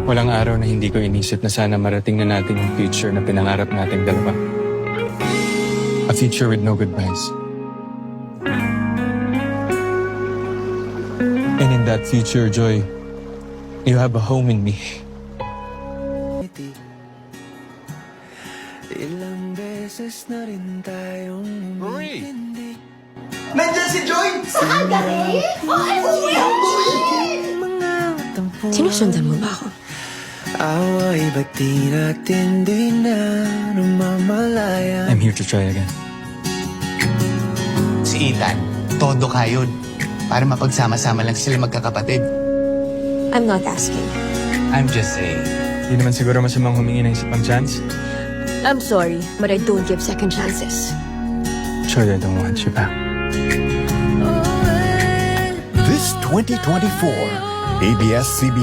Walang araw na hindi ko inisip na sana marating na natin yung future na pinangarap nating dalawa. A future with no goodbyes. And in that future, Joy, you have a home in me. Ilang beses na rin tayong umintindi. Nandyan si Joy! Saan gabi? Mga tampuan. Sinusundan mo ba ako? Away ba't di natin di na namamalayan? I'm here to try again. Si Ethan, todo kayod. Para mapagsama-sama lang sila magkakapatid. I'm not asking. I'm just saying. Hindi naman siguro masamang humingi ng isa pang chance. I'm sorry, but I don't give second chances. Joy, I don't want you back. This 2024, ABS-CBN